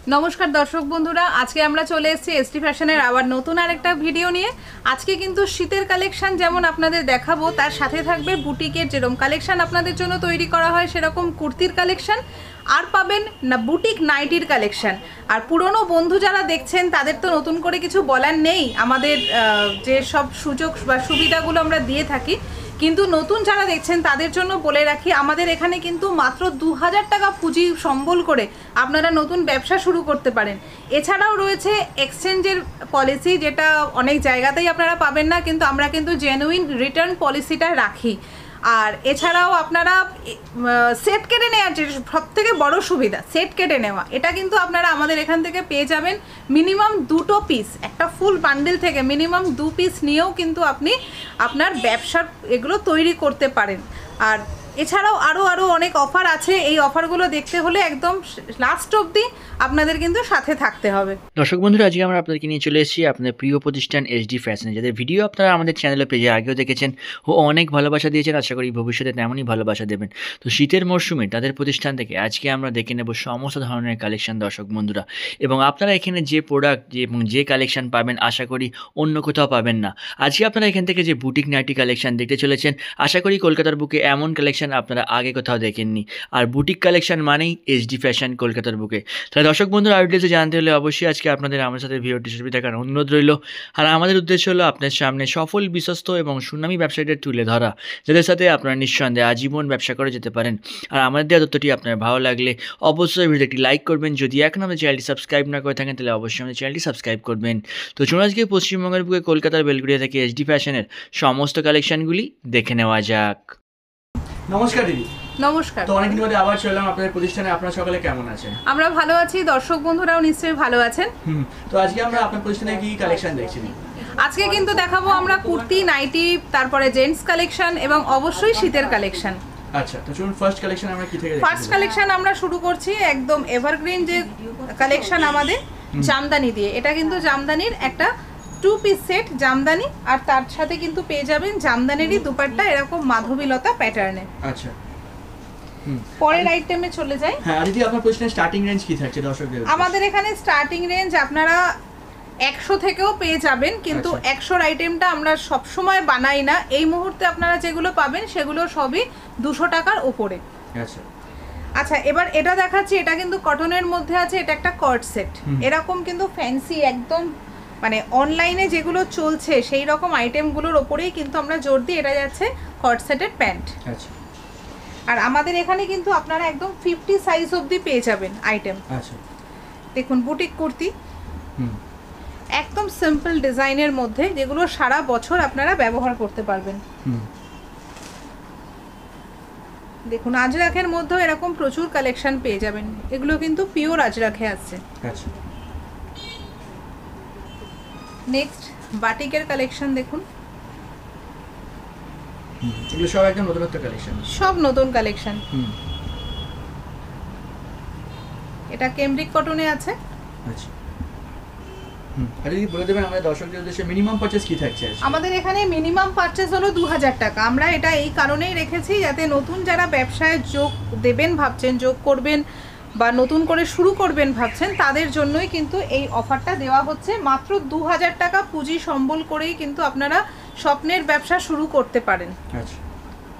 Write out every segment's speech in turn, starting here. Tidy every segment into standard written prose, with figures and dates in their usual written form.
নমস্কার দর্শক বন্ধুরা, আজকে আমরা চলে এসেছি এসটি ফ্যাশনের আবার নতুন আরেকটা ভিডিও নিয়ে। আজকে কিন্তু শীতের কালেকশন যেমন আপনাদের দেখাবো, তার সাথে থাকবে বুটিকের যেরকম কালেকশন আপনাদের জন্য তৈরি করা হয় সেরকম কুর্তির কালেকশন, আর পাবেন না বুটিক নাইটির কালেকশন। আর পুরনো বন্ধু যারা দেখছেন তাদের তো নতুন করে কিছু বলার নেই, আমাদের যে সব সুযোগ বা সুবিধাগুলো আমরা দিয়ে থাকি, কিন্তু নতুন যারা দেখছেন তাদের জন্য বলে রাখি, আমাদের এখানে কিন্তু মাত্র 2000 টাকা পুঁজি সম্বল করে আপনারা নতুন ব্যবসা শুরু করতে পারেন। এছাড়াও রয়েছে এক্সচেঞ্জের পলিসি, যেটা অনেক জায়গাতেই আপনারা পাবেন না, কিন্তু আমরা কিন্তু জেনুইন রিটার্ন পলিসিটা রাখি। আর এছাড়াও আপনারা সেট কেটে নেওয়ার যে সবথেকে বড় সুবিধা, সেট কেটে নেওয়া, এটা কিন্তু আপনারা আমাদের এখান থেকে পেয়ে যাবেন মিনিমাম 2টো পিস। একটা ফুল বান্ডেল থেকে মিনিমাম 2 পিস নিয়েও কিন্তু আপনি আপনার ব্যবসার এগুলো তৈরি করতে পারেন। আর এছাড়াও আরও অনেক অফার আছে, এই অফারগুলো দেখতে হলে একদম লাস্ট অবধি আপনাদের কিন্তু সাথে থাকতে হবে। দর্শক বন্ধুরা, আজকে আমরা আপনাদেরকে নিয়ে চলে এসেছি আপনাদের প্রিয় প্রতিষ্ঠান এসডি ফ্যাশনে, যাদের ভিডিও আপনারা আমাদের চ্যানেলে পেজে আগেও দেখেছেন ও অনেক ভালোবাসা দিয়েছেন। আশা করি ভবিষ্যতে তেমনই ভালোবাসা দেবেন। তো শীতের মরশুমে তাদের প্রতিষ্ঠান থেকে আজকে আমরা দেখে নেব সমস্ত ধরনের কালেকশন দর্শক বন্ধুরা, এবং আপনারা এখানে যে প্রোডাক্ট এবং যে কালেকশন পাবেন আশা করি অন্য কোথাও পাবেন না। আজকে আপনারা এখান থেকে যে বুটিক নাইটি কালেকশন দেখতে চলেছেন, আশা করি কলকাতার বুকে এমন কালেকশন আপনারা আগে কোথাও দেখেননি। আর বুটিক কালেকশন মানেই এসডি ফ্যাশন কলকাতার বুকে। তাহলে দর্শক বন্ধুরা, আরও ডিটেলসে জানতে হলে অবশ্যই আজকে আপনাদের আমার সাথে ভিডিওটি শেষে দেখার অনুরোধ রইল। আর আমাদের উদ্দেশ্য হলো আপনার সামনে সফল, বিশ্বস্ত এবং সুনামী ব্যবসায়ীদের তুলে ধরা, যাদের সাথে আপনারা নিঃসন্দেহে আজীবন ব্যবসা করে যেতে পারেন। আর আমাদের দেওয়া তথ্যটি আপনার ভালো লাগলে অবশ্যই ভিডিওটি লাইক করবেন। যদি এখন আমাদের চ্যানেলটি সাবস্ক্রাইব না করে থাকেন তাহলে অবশ্যই আমাদের চ্যানেলটি সাবস্ক্রাইব করবেন। তো চলুন আজকে পশ্চিমবঙ্গের বুকে কলকাতার বেলগুড়িয়া থেকে এসডি ফ্যাশনের সমস্ত কালেকশনগুলি দেখে নেওয়া যাক। নমস্কার দিদি। নমস্কার। তো অনেকদিন বাদে আবার চললাম আপনাদের প্রতিষ্ঠানে। আপনারা সকালে কেমন আছেন? আমরা ভালো আছি, দর্শক বন্ধুরাও নিশ্চয়ই ভালো আছেন। তো আজকে আমরা আপনার প্রতিষ্ঠানে কি কালেকশন দেখছি? আজকে কিন্তু দেখাবো আমরা কুর্তি, নাইটি, তারপরে জেন্টস কালেকশন এবং অবশ্যই শীতের কালেকশন। আচ্ছা, তো চলুন ফার্স্ট কালেকশন আমরা কি থেকে দেখি? ফার্স্ট কালেকশন আমরা শুরু করছি একদম এভারগ্রিন যে কালেকশন আমাদের জামদানি দিয়ে। এটা কিন্তু জামদানির একটা 2 পিস সেট জামদানি, আর তার সাথে কিন্তু পেয়ে যাবেন জামদানিরই দুপাট্টা এরকম মাধবীলতা প্যাটার্নে। আচ্ছা, পরের আইটেমে চলে যাই। হ্যাঁ দিদি, আপনার প্রতিষ্ঠানের স্টার্টিং রেঞ্জ কি থাকছে দর্শকদের? আমাদের এখানে স্টার্টিং রেঞ্জ আপনারা 100 থেকেও পেয়ে যাবেন, কিন্তু 100 আইটেমটা আমরা সব সময় বানাই না। এই মুহূর্তে আপনারা যেগুলো পাবেন সেগুলো সবই 200 টাকার উপরে। আচ্ছা আচ্ছা, এবার এটা দেখাচ্ছি, এটা কিন্তু কটনের মধ্যে আছে, এটা একটা কর্ড সেট। এরকম কিন্তু ফ্যান্সি একদম মানে অনলাইনে যেগুলো চলছে সেই রকম আইটেমগুলোর ওপরেই কিন্তু আমরা জোর দিই। এটা যাচ্ছে কর্ড সেটের প্যান্ট। আচ্ছা, আর আমাদের এখানে কিন্তু আপনারা একদম 50 সাইজ অবধি পেয়ে যাবেন আইটেম। আচ্ছা, দেখুন বুটিক কুর্তি একদম সিম্পল ডিজাইনের মধ্যে, যেগুলো সারা বছর আপনারা ব্যবহার করতে পারবেন। দেখুন আজরাখের মধ্যেও এরকম প্রচুর কালেকশন পেয়ে যাবেন। এগুলো কিন্তু পিওর আজরাখে আছে। আচ্ছা, নেক্সট বাটিকের কালেকশন দেখুন, এগুলো সব একদম নতুনত্ব কালেকশন, সব নতুন কালেকশন। এটা কেমব্রিক কটনে আছে। আচ্ছা, আর দিদি বলে দেবেন আমাদের দর্শকদের উদ্দেশ্যে মিনিমাম পারচেজ কি থাকছে? আমাদের এখানে মিনিমাম পারচেজ হলো 2000 টাকা। আমরা এটা এই কারণেই রেখেছি যাতে নতুন যারা ব্যবসায় যোগ দেবেন ভাবছেন, যোগ করবেন বা নতুন করে শুরু করবেন ভাবছেন, তাদের জন্যই কিন্তু এই অফারটা দেওয়া হচ্ছে। মাত্র 2000 টাকা পুঁজি সম্বল করেই কিন্তু আপনারা স্বপ্নের ব্যবসা শুরু করতে পারেন। আচ্ছা,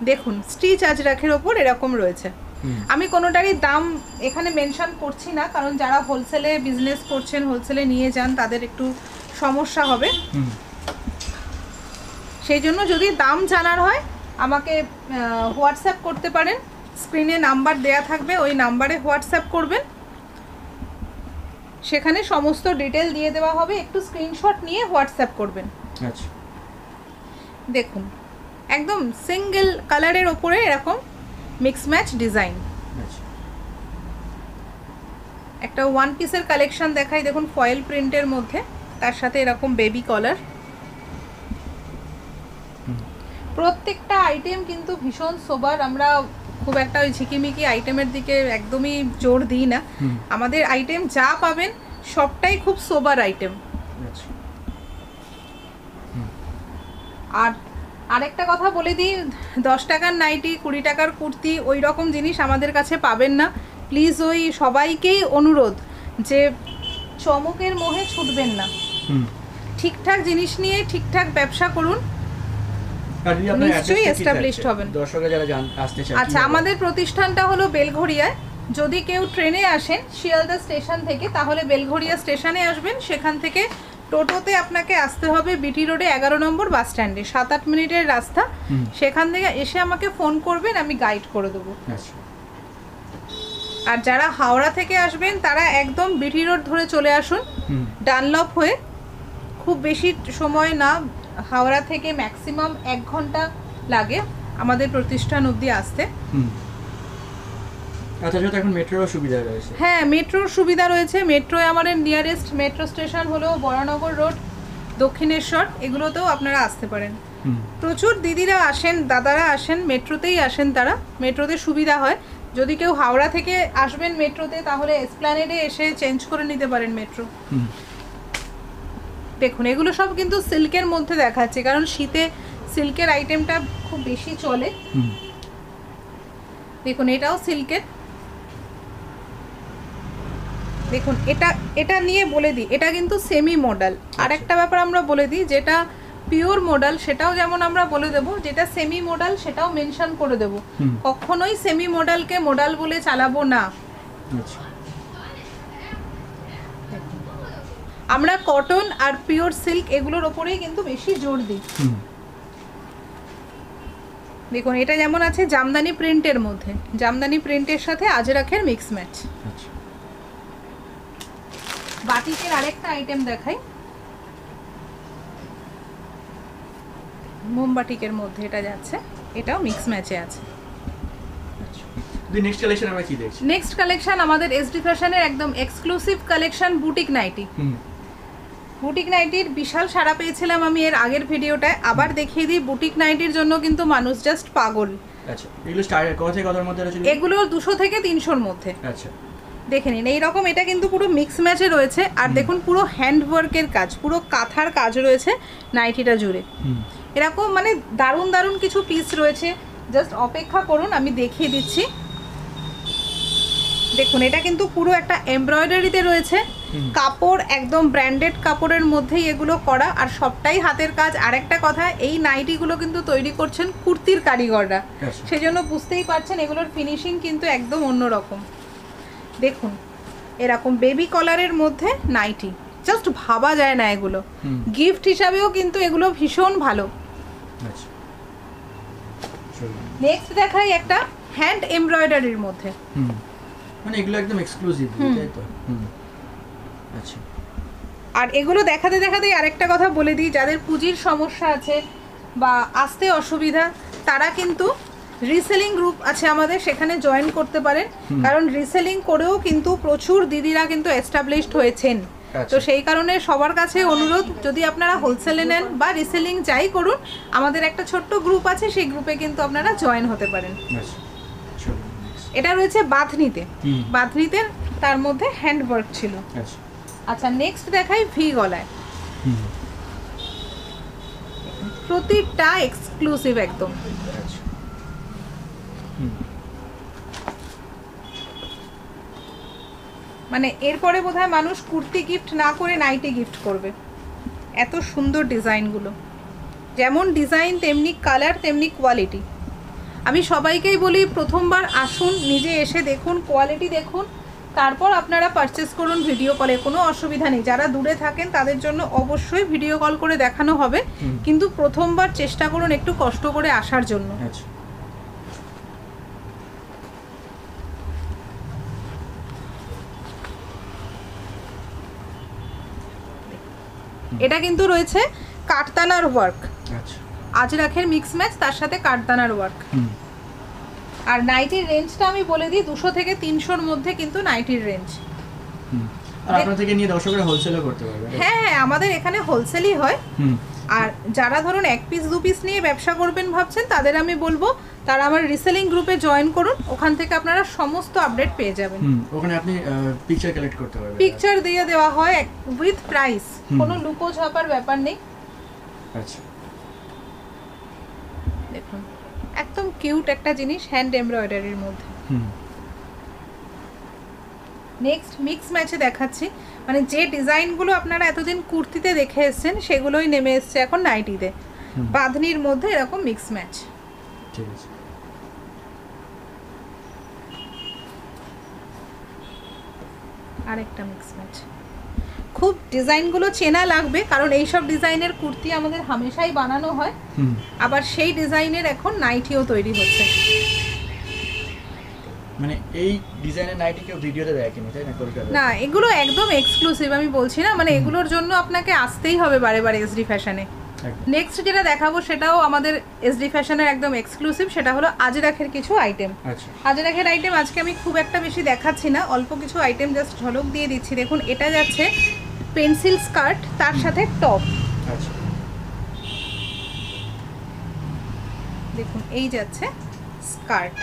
দেখুন স্টিচ আজরাখের ওপর এরকম রয়েছে। আমি কোনোটারই দাম এখানে মেনশন করছি না, কারণ যারা হোলসেলে বিজনেস করছেন, হোলসেলে নিয়ে যান, তাদের একটু সমস্যা হবে। সেই জন্য যদি দাম জানার হয় আমাকে হোয়াটসঅ্যাপ করতে পারেন, স্ক্রিনে নাম্বার দেয়া থাকবে, ওই নাম্বারে হোয়াটসঅ্যাপ করবেন, সেখানে সমস্ত ডিটেল দিয়ে দেওয়া হবে। একটু স্ক্রিনশট নিয়ে হোয়াটসঅ্যাপ করবেন। আচ্ছা, দেখুন একদম সিঙ্গেল কালারের ওপরে এরকম মিক্স ম্যাচ ডিজাইন। একটা 1 পিসের কালেকশন দেখাই, দেখুন ফয়েল প্রিন্টের মধ্যে, তার সাথে এরকম বেবি কলার। প্রত্যেকটা আইটেম কিন্তু ভীষণ সোবার। আমরা খুব একটা ওই ঝিকিমিকি আইটেমের দিকে একদমই জোর দিই না। আমাদের আইটেম যা পাবেন সবটাই খুব সোবার আইটেম। আর আরেকটা কথা বলে দিই, 10 টাকার নাইটি, 20 টাকার কুর্তি, ওই রকম জিনিস আমাদের কাছে পাবেন না। প্লিজ ওই সবাইকেই অনুরোধ যে চমকের মোহে ছুটবেন না, হুম। ঠিকঠাক জিনিস নিয়ে ঠিকঠাক ব্যবসা করুন, আর দিদি আপনার নিশ্চয়ই অ্যাড্রেসটা কি established থাকছে? হবেন। দর্শকরা যারা আসতে চায় আচ্ছা, কিভাবে? আমাদের প্রতিষ্ঠানটা হলো বেলঘড়িয়ায়। যদি কেউ ট্রেনে আসেন শিয়ালদা স্টেশন থেকে, তাহলে বেলঘড়িয়া স্টেশনে আসবেন। সেখান থেকে টোটোতে আপনাকে আসতে হবে বিটি রোডে 11 নম্বর বাস স্ট্যান্ডে, 7-8 মিনিটের রাস্তা। হুম। সেখান থেকে এসে আমাকে ফোন করবেন, আমি গাইড করে দেবো। আচ্ছা। আর যারা হাওড়া থেকে আসবেন তারা একদম বিটি রোড ধরে চলে আসুন, হুম। ডানলপ হয়ে। খুব বেশি সময় না, হাওড়া থেকে ম্যাক্সিমাম 1 ঘন্টা লাগে আমাদের প্রতিষ্ঠান অবধি আসতে। হুম। আচ্ছা, যেহেতু এখন মেট্রোরও সুবিধা রয়েছে। হ্যাঁ, মেট্রোর সুবিধা রয়েছে। মেট্রোয় আমাদের নিয়ারেস্ট মেট্রো স্টেশন হলো বরানগর রোড, দক্ষিণেশ্বর, এগুলোতেও আপনারা আসতে পারেন। হুম। প্রচুর দিদিরা আসেন, দাদারা আসেন, মেট্রোতেই আসেন তারা, মেট্রোতে সুবিধা হয়। যদি কেউ হাওড়া থেকে আসবেন মেট্রোতে, তাহলে এসপ্ল্যানেডে এসে চেঞ্জ করে নিতে পারেন মেট্রো। হুম। দেখুন, এগুলো সব কিন্তু সিল্কের মধ্যে দেখাচ্ছে, কারণ শীতে সিল্কের আইটেমটা খুব বেশি চলে। হুম। দেখুন, এটাও সিল্কের। দেখুন, এটা নিয়ে বলে দিই, এটা কিন্তু সেমি মডেল। আর একটা ব্যাপার আমরা বলে দিই, যেটা পিওর মডেল সেটাও যেমন আমরা বলে দেব, যেটা সেমি মডেল সেটাও মেনশন করে দেব। হুম। কখনোই সেমি মডেলকে মডেল বলে চালাবো না। আচ্ছা। আমরা কটন আর পিওর সিল্ক এগুলোর ওপরেই কিন্তু বেশি জোর দিই। হুম। দেখুন, এটা যেমন আছে জামদানি প্রিন্টের মধ্যে, জামদানি প্রিন্টের সাথে আজরাখের মিক্স ম্যাচ। আচ্ছা। বাটিকের আরেকটা আইটেম দেখাই, মোমবাটিকের মধ্যে এটা যাচ্ছে, এটাও মিক্স ম্যাচে আছে। নেক্সট কালেকশন আমরা কি দেখছি? নেক্সট কালেকশন আমাদের এসডি ফ্যাশনের একদম এক্সক্লুসিভ কালেকশন, বুটিক নাইটি। হুম। বুটিক নাইটির বিশাল সাড়া পেয়েছিলাম আমি এর আগের ভিডিওটায়, আবার দেখিয়ে দিই। বুটিক নাইটির জন্য কিন্তু মানুষ জাস্ট পাগল। আচ্ছা, এগুলো স্টার্ট কত থেকে কতর মধ্যে রয়েছে? এগুলো 200 থেকে 300-র মধ্যে। আচ্ছা। দেখে নিন, এইরকম এটা কিন্তু পুরো মিক্স ম্যাচে রয়েছে। আর দেখুন, পুরো হ্যান্ড ওয়ার্কের কাজ, পুরো কাঁথার কাজ রয়েছে নাইটিটা জুড়ে। হুম। এরকম মানে দারুণ দারুণ কিছু পিস রয়েছে, জাস্ট অপেক্ষা করুন, আমি দেখিয়ে দিচ্ছি। দেখুন, এটা কিন্তু পুরো একটা এমব্রয়ডারিতে রয়েছে, কাপড় একদম ব্র্যান্ডেড কাপড়ের মধ্যেই এগুলো করা, আর সবটাই হাতের কাজ। আরেকটা কথা, এই নাইটিগুলো কিন্তু তৈরি করছেন কুর্তির কারিগররা, আচ্ছা। সেজন্য বুঝতেই পারছেন এগুলোর ফিনিশিং কিন্তু একদম অন্যরকম। দেখুন, এরকম বেবি কলারের মধ্যে নাইটি, জাস্ট ভাবা যায় না এগুলো। গিফট হিসাবেও কিন্তু এগুলো ভীষণ ভালো। আচ্ছা। নেক্সট দেখাই একটা হ্যান্ড এমব্রয়ডারির মধ্যে। হুম। মানে এগুলো একদম এক্সক্লুসিভ, তাই তো? হুম। আচ্ছা। আর এগুলো দেখাতে দেখাতেই আরেকটা কথা বলে দিই, যাদের পুঁজির সমস্যা আছে বা আসতে অসুবিধা, তারা কিন্তু রিসেলিং গ্রুপ আছে আমাদের, সেখানে জয়েন করতে পারেন। কারণ রিসেলিং করেও কিন্তু প্রচুর দিদিরা কিন্তু এস্টাবলিশড হয়েছেন। তো সেই কারণে সবার কাছে অনুরোধ, যদি আপনারা হোলসেলে নেন বা রিসেলিং যাই করুন, আমাদের একটা ছোট্ট গ্রুপ আছে, সেই গ্রুপে কিন্তু আপনারা জয়েন হতে পারেন। আচ্ছা। এটা রয়েছে বাঁধনিতে, বাঁধনিতে তার মধ্যে হ্যান্ড ওয়ার্ক ছিল। আচ্ছা। আচ্ছা, নেক্সট দেখাই ভি গলায়। প্রতিটা এক্সক্লুসিভ একদম। আচ্ছা। মানে এরপরে বোধহয় মানুষ কুর্তি গিফট না করে নাইটি গিফট করবে, এত সুন্দর ডিজাইনগুলো। যেমন ডিজাইন তেমনি কালার তেমনি কোয়ালিটি। আমি সবাইকেই বলি, প্রথমবার আসুন, নিজে এসে দেখুন, কোয়ালিটি দেখুন, তারপর আপনারা পারচেস করুন ভিডিও কলে, কোনো অসুবিধা নেই। যারা দূরে থাকেন তাদের জন্য অবশ্যই ভিডিও কল করে দেখানো হবে, কিন্তু প্রথমবার চেষ্টা করুন একটু কষ্ট করে আসার জন্য। আচ্ছা। এটা কিন্তু রয়েছে কাঠদানার ওয়ার্ক, আচ্ছা। আজরাখের মিক্স ম্যাচ, তার সাথে কাঠদানার ওয়ার্ক। আর নাইটির রেঞ্জটা আমি বলে দিই, 200 থেকে 300-র মধ্যে কিন্তু নাইটির রেঞ্জ। আর আপনার থেকে নিয়ে দর্শকরা হোলসেলও করতে পারবে? হ্যাঁ, আমাদের এখানে হোলসেলই হয়। আর যারা ধরুন 1 পিস 2 পিস নিয়ে ব্যবসা করবেন ভাবছেন, তাদের আমি বলবো তারা আমার রিসেলিং গ্রুপে জয়েন করুন, ওখান থেকে আপনারা সমস্ত আপডেট পেয়ে যাবেন। ওখানে আপনি পিকচার কালেক্ট করতে পারবেন, পিকচার দিয়ে দেওয়া হয় উইথ প্রাইস, কোনো লুকো ছাপার ব্যাপার নেই। আচ্ছা। দেখুন, একদম কিউট একটা জিনিস, হ্যান্ড এমব্রয়ডারির মধ্যে। নেক্সট মিক্স ম্যাচে দেখাচ্ছি, মানে যে ডিজাইনগুলো আপনারা এতদিন কুর্তিতে দেখে এসেছেন সেগুলোই নেমে এসছে এখন নাইটিতে। বাঁধনির মধ্যে এরকম মিক্স ম্যাচ। ঠিক আছে। আরেকটা মিক্স ম্যাচ। খুব ডিজাইনগুলো চেনা লাগবে কারণ এইসব ডিজাইনের কুর্তি আমাদের হামেশাই বানানো হয়, আবার সেই ডিজাইনের এখন নাইটিও তৈরি হচ্ছে। মানে এই ডিজাইনের নাইটি কেউ ভিডিওতে দেখেনি তাই না কলকাতা? না, এগুলো একদম এক্সক্লুসিভ, আমি বলছি না, মানে এগুলোর জন্য আপনাকে আসতেই হবে বারে বারে এসডি ফ্যাশনে। নেক্সট যেটা দেখাবো সেটাও আমাদের এসডি ফ্যাশনের একদম এক্সক্লুসিভ, সেটা হলো আজরাখের কিছু আইটেম। আচ্ছা, আজরাখের আইটেম আজকে আমি খুব একটা বেশি দেখাচ্ছি না, অল্প কিছু আইটেম জাস্ট ঝলক দিয়ে দিচ্ছি। দেখুন, এটা যাচ্ছে পেন্সিল স্কার্ট, তার সাথে টপ। আচ্ছা, দেখুন এই যাচ্ছে স্কার্ট।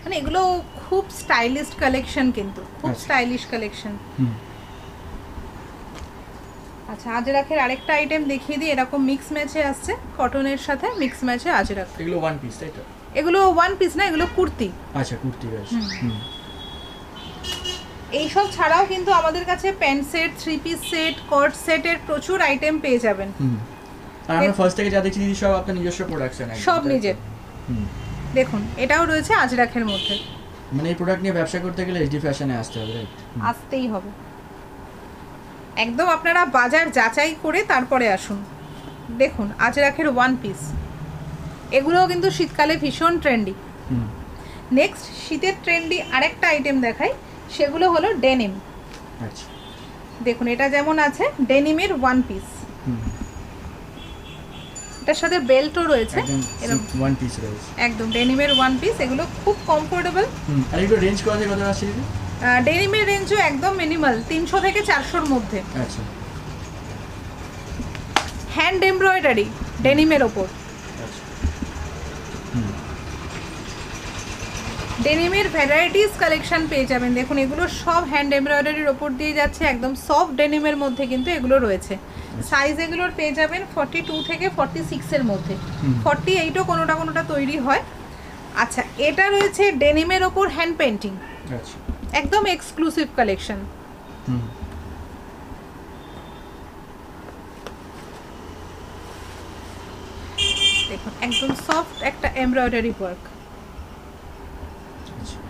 মানে এগুলো খুব স্টাইলিশ কালেকশন, কিন্তু খুব স্টাইলিশ কালেকশন। আচ্ছা, আজরাখের আরেকটা আইটেম দেখিয়ে দিই। এরকম মিক্স ম্যাচে আসছে, কটনের সাথে মিক্স ম্যাচে আজরাখ। এগুলো ওয়ান পিস তাই তো? এগুলো ওয়ান পিস না, এগুলো কুর্তি। আচ্ছা, কুর্তি আছে। এইসব ছাড়াও কিন্তু আমাদের কাছে pant set, three piece set, cot সেটের প্রচুর আইটেম পেয়ে যাবেন। আর আমরা ফার্স্ট থেকে যা দেখছি সব আপনার নিজস্ব প্রোডাকশন, সব নিজের। দেখুন, এটাও রয়েছে আজরাখের মধ্যে। মানে এই প্রোডাক্ট নিয়ে ব্যবসা করতে গেলে এসডি ফ্যাশনে আসতে হবে, রাইট? আসতেই হবে, একদম আপনারা বাজার যাচাই করে তারপরে আসুন। দেখুন, আজরাখের ওয়ান পিস, এগুলোও কিন্তু শীতকালে ভীষণ ট্রেন্ডি। নেক্সট শীতের ট্রেন্ডি আরেকটা আইটেম দেখাই, সেগুলো হলো ডেনিম। আচ্ছা, দেখুন এটা যেমন আছে ডেনিমের ওয়ান পিস, এটার সাথে বেল্টও রয়েছে, একদম ওয়ান পিস রয়েছে, একদম ডেনিমের ওয়ান পিস। এগুলো খুব কমফোর্টেবল। আর এগুলো রেঞ্জ কত থেকে কত আসছে? ডেনিমের রেঞ্জও একদম মিনিমাল, 300 থেকে 400-র মধ্যে। আচ্ছা, হ্যান্ড এমব্রয়ডারি ডেনিমের ওপর। ডেনিমের ভ্যারাইটিস কালেকশন পেয়ে যাবেন। দেখুন, এগুলো সব হ্যান্ড এমব্রয়ডারির ওপর দিয়ে যাচ্ছে, একদম সফট ডেনিমের মধ্যে কিন্তু এগুলো রয়েছে। সাইজ এগুলোর পেয়ে যাবেন 42 থেকে 46-এর মধ্যে, 48ও কোনোটা কোনোটা তৈরি হয়। আচ্ছা, এটা রয়েছে ডেনিমের ওপর হ্যান্ড পেন্টিং, আচ্ছা, একদম এক্সক্লুসিভ কালেকশন। দেখুন, একদম সফট একটা এমব্রয়ডারি ওয়ার্ক।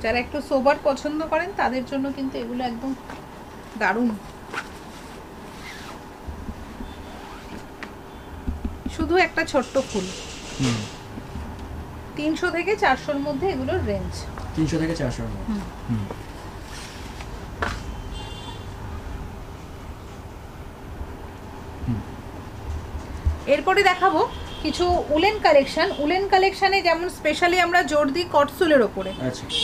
যারা একটু সোবার পছন্দ করেন তাদের জন্য কিন্তু এগুলো একদম দারুণ। শুধু একটা ছোট্ট ফুল। 300 থেকে 400-র মধ্যে এগুলোর রেঞ্জ। 300 থেকে 400-র মধ্যে। এরপরে দেখাবো কিছু উলেন কালেকশন। উলেন কালেকশনে যেমন স্পেশালি আমরা জোর দিই কটসুলের ওপরে,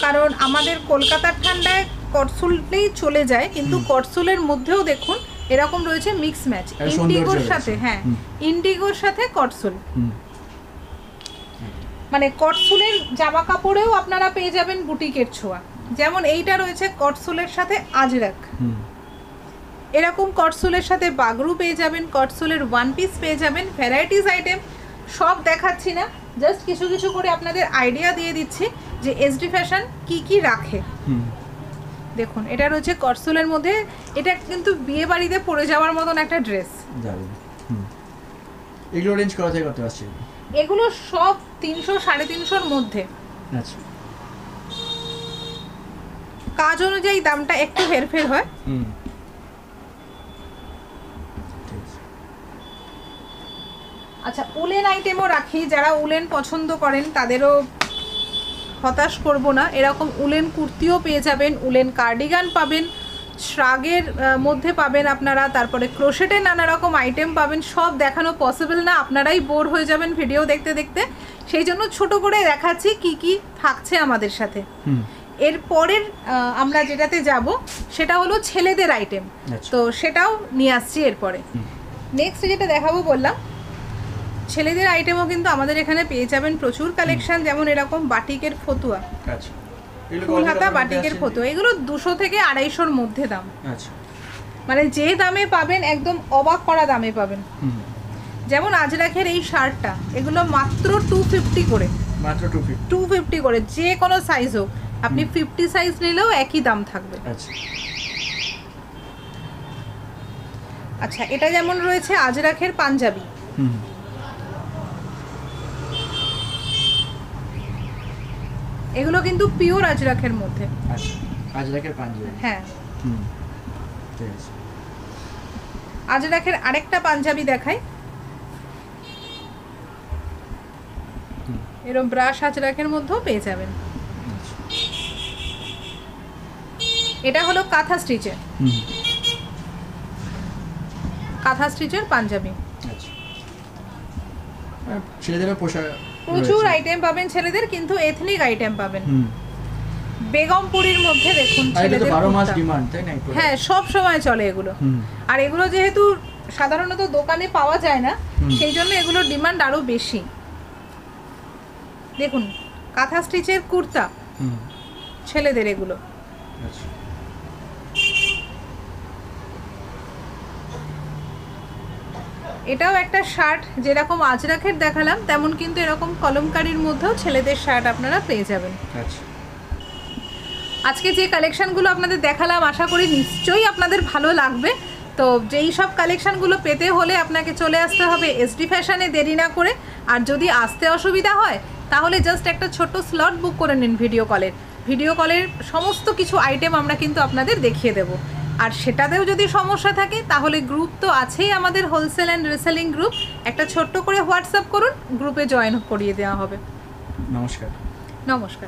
কারণ আমাদের কলকাতার ঠান্ডায় কটসুলটাই চলে যায়, কিন্তু কটসুলের মধ্যেও দেখুন এরকম রয়েছে মিক্স ম্যাচ, ইন্ডিগোর সাথে, হ্যাঁ ইন্ডিগোর সাথে কটসুল। মানে কটসুলের জামা কাপড়েও আপনারা পেয়ে যাবেন বুটিকের ছোঁয়া। যেমন এইটা রয়েছে কটসুলের সাথে আজরাখ, এরকম কটসুলের সাথে বাগরু পেয়ে যাবেন, কটসুলের ওয়ান পিস পেয়ে যাবেন। ভ্যারাইটিস আইটেম সব দেখাচ্ছি না, জাস্ট কিছু কিছু করে আপনাদের আইডিয়া দিয়ে দিচ্ছি যে এসডি ফ্যাশন কি কি রাখে। দেখুন, এটা রয়েছে কটসুলের মধ্যে, এটা কিন্তু বিয়ে বাড়িতে পরে যাওয়ার মতন একটা ড্রেস। এগুলো রেঞ্জ কত থেকে কত আসছে? এগুলো সব 300-350-র মধ্যে। আচ্ছা, কাজ অনুযায়ী দামটা একটু হেরফের হয়। আচ্ছা, উলেন আইটেমও রাখি, যারা উলেন পছন্দ করেন তাদেরও হতাশ করব না। এরকম উলেন কুর্তিও পেয়ে যাবেন, উলেন কার্ডিগান পাবেন, শ্রাগের মধ্যে পাবেন আপনারা, তারপরে ক্রোশেটের নানা রকম আইটেম পাবেন। সব দেখানো পসিবল না, আপনারাই বোর হয়ে যাবেন ভিডিও দেখতে দেখতে, সেই জন্য ছোট করে দেখাচ্ছি কি কি থাকছে আমাদের সাথে। এরপরের আমরা যেটাতে যাব সেটা হলো ছেলেদের আইটেম, তো সেটাও নিয়ে আসছি এরপরে। নেক্সট যেটা দেখাবো বললাম, ছেলেদের আইটেমও কিন্তু আমাদের এখানে পেয়ে যাবেন প্রচুর কালেকশন। যেমন এরকম বাটিকের ফতুয়া, আচ্ছা, ফুল হাতা বাটিকের ফতুয়া, এগুলো 200 থেকে 250-র মধ্যে দাম। আচ্ছা, মানে যে দামে পাবেন একদম অবাক করা দামে পাবেন। যেমন আজরাখের এই শার্টটা, এগুলো মাত্র 250 করে, মাত্র 250 করে, যে কোনো সাইজ হোক। আপনি 50 সাইজ নিলেও একই দাম থাকবে। আচ্ছা আচ্ছা, এটা যেমন রয়েছে আজরাখের পাঞ্জাবি, হুম এগুলো কিন্তু পিওর আজরাখের মধ্যে। আচ্ছা আজরাকের পাঞ্জাবি, হ্যাঁ, হুম ঠিক আছে। আজরাখের আরেকটা পাঞ্জাবি দেখাই, এরকম ব্রাশ আজরাখের মধ্যেও পেয়ে যাবেন। আচ্ছা। এটা হলো কাঁথা স্টিচের, হুম কাঁথা স্টিচের পাঞ্জাবি। আচ্ছা ছেলেদেরও পোশাক প্রচুর রয়েছে। আইটেম পাবেন ছেলেদের, কিন্তু এথনিক আইটেম পাবেন। হুম বেগমপুরীর মধ্যে দেখুন আর এটা তো ছেলেদের 12 মাস কুর্তা। ডিমান্ড, তাই না এই product? হ্যাঁ, সব সময় চলে এগুলো। হুম আর এগুলো যেহেতু সাধারণত দোকানে পাওয়া যায় না, হুম। সেই জন্য এগুলোর ডিমান্ড আরো বেশি। দেখুন কাঁথা স্টিচের কুর্তা হুম ছেলেদের এগুলো। আচ্ছা এটাও একটা শার্ট, যেরকম আজরাখের দেখালাম তেমন কিন্তু এরকম কলমকারীর মধ্যেও ছেলেদের শার্ট আপনারা পেয়ে যাবেন। আচ্ছা আজকে যে কালেকশনগুলো আপনাদের দেখালাম আশা করি নিশ্চয়ই আপনাদের ভালো লাগবে। তো যেই সব কালেকশনগুলো পেতে হলে আপনাকে চলে আসতে হবে এসডি ফ্যাশনে, দেরি না করে। আর যদি আসতে অসুবিধা হয় তাহলে জাস্ট একটা ছোট্ট স্লট বুক করে নিন ভিডিও কলের। ভিডিও কলের সমস্ত কিছু আইটেম আমরা কিন্তু আপনাদের দেখিয়ে দেব। আর সেটাতেও যদি সমস্যা থাকে তাহলে গ্রুপ তো আছেই আমাদের, হোলসেল অ্যান্ড রিসেলিং গ্রুপ। একটা ছোট্ট করে হোয়াটসঅ্যাপ করুন, গ্রুপে জয়েন করিয়ে দেওয়া হবে। নমস্কার। নমস্কার।